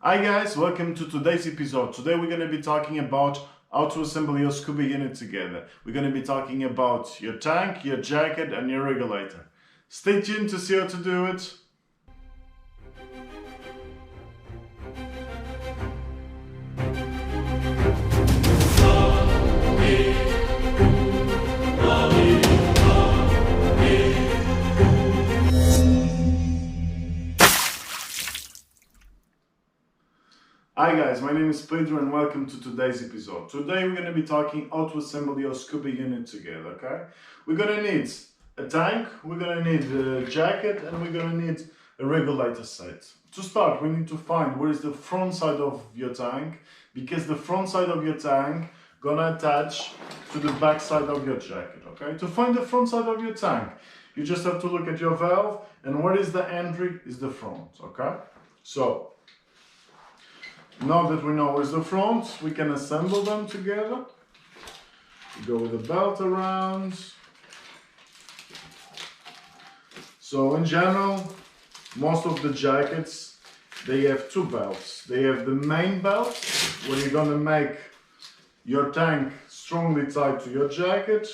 Hi guys, welcome to today's episode. Today we're going to be talking about how to assemble your scuba unit together. We're going to be talking about your tank, your jacket and your regulator. Stay tuned to see how to do it. Hi guys, my name is Pedro and welcome to today's episode. Today we're going to be talking how to assemble your scuba unit together, okay? We're going to need a tank, we're going to need a jacket and we're going to need a regulator set. To start, we need to find where is the front side of your tank, because the front side of your tank gonna attach to the back side of your jacket, okay? To find the front side of your tank, you just have to look at your valve and where is the entry is the front, okay? So, now that we know where's the front, we can assemble them together. We go with the belt around. So in general, most of the jackets, they have two belts. They have the main belt, where you're gonna make your tank strongly tied to your jacket,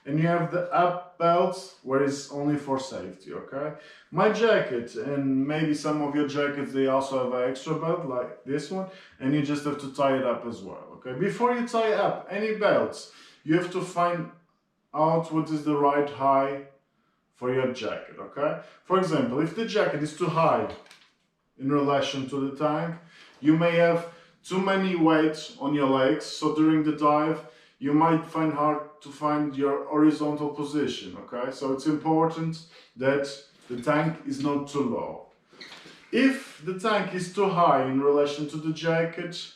and you have the up belt, where it's only for safety, okay? My jacket, and maybe some of your jackets, they also have an extra belt, like this one, and you just have to tie it up as well, okay? Before you tie up any belts, you have to find out what is the right height for your jacket, okay? For example, if the jacket is too high in relation to the tank, you may have too many weight on your legs, so during the dive, you might find hard to find your horizontal position, okay? So it's important that the tank is not too low. If the tank is too high in relation to the jacket,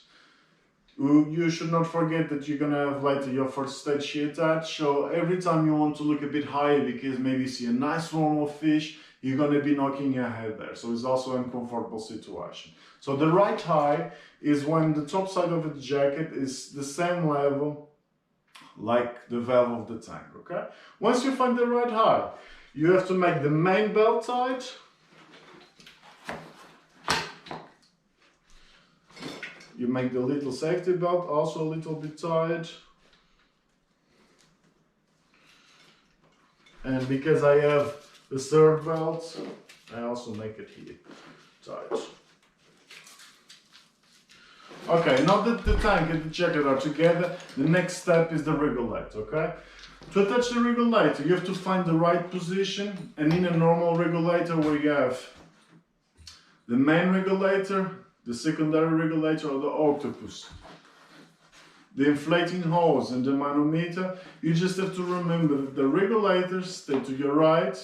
you should not forget that you're gonna have later your first stage here attached. So every time you want to look a bit higher because maybe you see a nice swarm of fish, you're gonna be knocking your head there. So it's also an uncomfortable situation. So the right height is when the top side of the jacket is the same level like the valve of the tank, okay? Once you find the right height, you have to make the main belt tight. You make the little safety belt also a little bit tight. And because I have the third belt, I also make it here tight. Okay, now that the tank and the jacket are together, the next step is the regulator, okay? To attach the regulator, you have to find the right position, and in a normal regulator where you have the main regulator, the secondary regulator or the octopus, the inflating hose and the manometer, you just have to remember that the regulators stay to your right,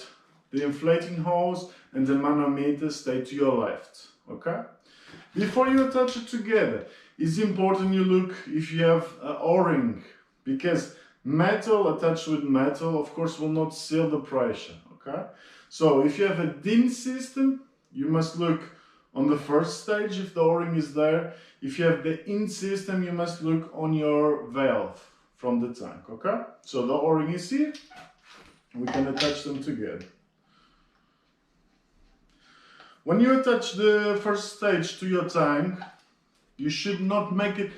the inflating hose and the manometer stay to your left, okay? Before you attach it together, it's important you look if you have an O-ring, because metal attached with metal, of course, will not seal the pressure, okay? So if you have a DIN system, you must look on the first stage if the O-ring is there. If you have the IN system, you must look on your valve from the tank, okay? So the O-ring is here, we can attach them together. When you attach the first stage to your tank, you should not make it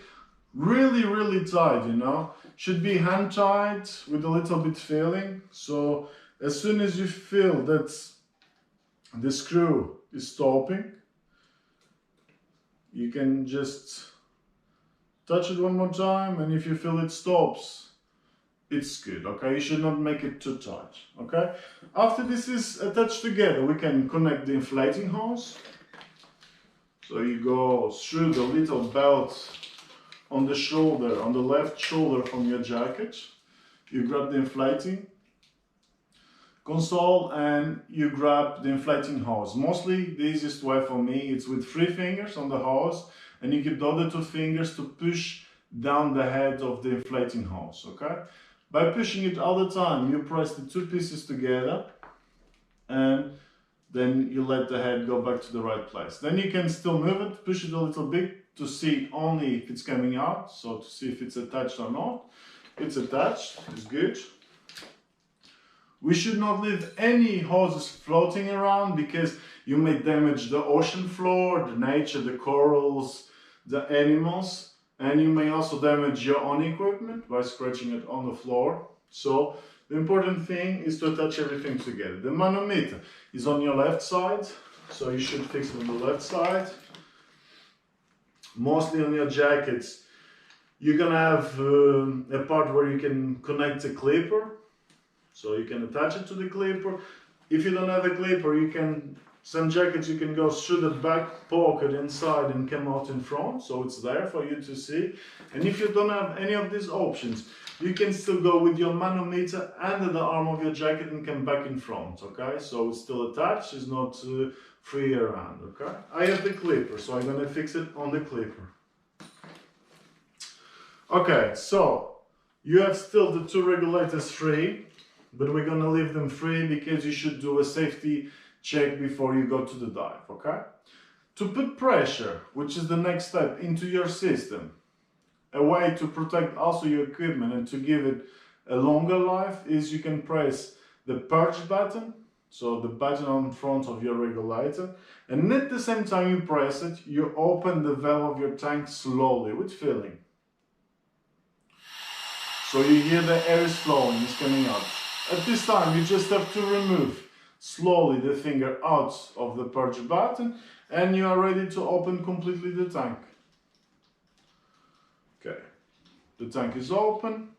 really tight, you know. Should be hand tight with a little bit feeling. So as soon as you feel that the screw is stopping, you can just touch it one more time, and if you feel it stops, it's good, okay? You should not make it too tight, okay? After this is attached together, we can connect the inflating hose. So you go through the little belt on the shoulder, on the left shoulder from your jacket. You grab the inflating console and you grab the inflating hose. Mostly the easiest way for me, it's with 3 fingers on the hose, and you keep the other 2 fingers to push down the head of the inflating hose, okay? By pushing it all the time, you press the 2 pieces together and then you let the head go back to the right place. Then you can still move it, push it a little bit to see only if it's coming out, so to see if it's attached or not. It's attached, it's good. We should not leave any hoses floating around because you may damage the ocean floor, the nature, the corals, the animals, and you may also damage your own equipment by scratching it on the floor. So the important thing is to attach everything together. The manometer is on your left side, so you should fix it on the left side. Mostly on your jackets, you're gonna have a part where you can connect a clipper, so you can attach it to the clipper. If you don't have a clipper, you can, some jackets you can go through the back pocket inside and come out in front, so it's there for you to see. And if you don't have any of these options, you can still go with your manometer under the arm of your jacket and come back in front, okay? So it's still attached, it's not free around, okay? I have the clipper, so I'm gonna fix it on the clipper. Okay, so you have still the two regulators free, but we're gonna leave them free because you should do a safety check before you go to the dive, okay? To put pressure, which is the next step, into your system, a way to protect also your equipment and to give it a longer life is you can press the purge button, so the button on front of your regulator, and at the same time you press it, you open the valve of your tank slowly with filling. So you hear the air is flowing, it's coming out. At this time you just have to remove slowly the finger out of the purge button and you are ready to open completely the tank. Okay, the tank is open.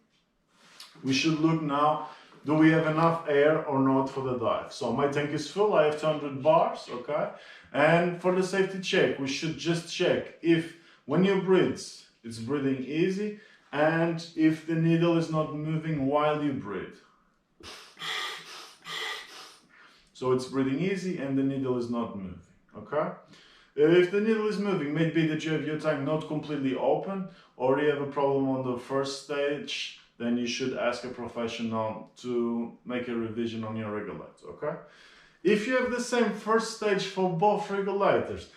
We should look now, do we have enough air or not for the dive? So my tank is full, I have 200 bars, okay? And for the safety check, we should just check if when you breathe, it's breathing easy, and if the needle is not moving while you breathe. So it's breathing easy and the needle is not moving, okay? If the needle is moving, maybe that you have your tank not completely open or you have a problem on the first stage, then you should ask a professional to make a revision on your regulator, okay? If you have the same first stage for both regulators,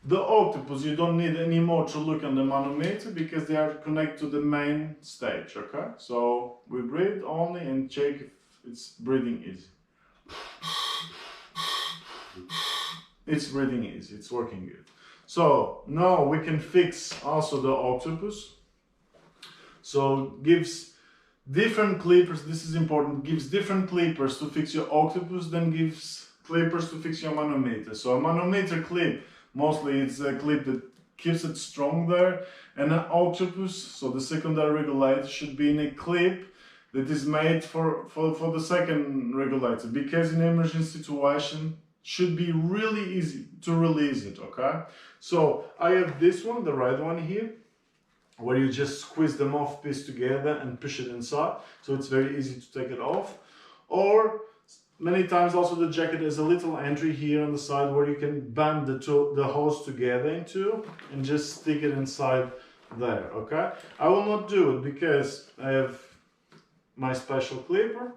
the octopus, you don't need any more to look on the manometer because they are connected to the main stage, okay? So we breathe only and check if it's breathing easy. It's breathing easy, it's working good. So now we can fix also the octopus. So gives different clippers, this is important, gives different clippers to fix your octopus than gives clippers to fix your manometer. So a manometer clip, mostly it's a clip that keeps it strong there, and an octopus, so the secondary regulator, should be in a clip that is made for the second regulator, because in an emergency situation should be really easy to release it, okay? So I have this one, the red one here, where you just squeeze the mouthpiece together and push it inside, so it's very easy to take it off. Or many times also the jacket has a little entry here on the side where you can band the hose together into and just stick it inside there, okay? I will not do it because I have my special clipper.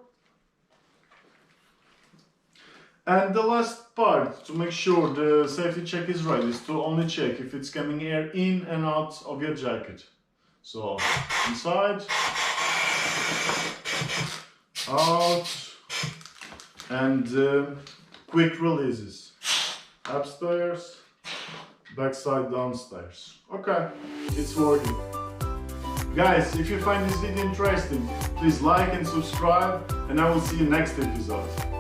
And the last part to make sure the safety check is right is to only check if it's coming air in and out of your jacket. So inside, out, and quick releases. Upstairs, backside, downstairs. Okay, it's working. Guys, if you find this video interesting, please like and subscribe, and I will see you next episode.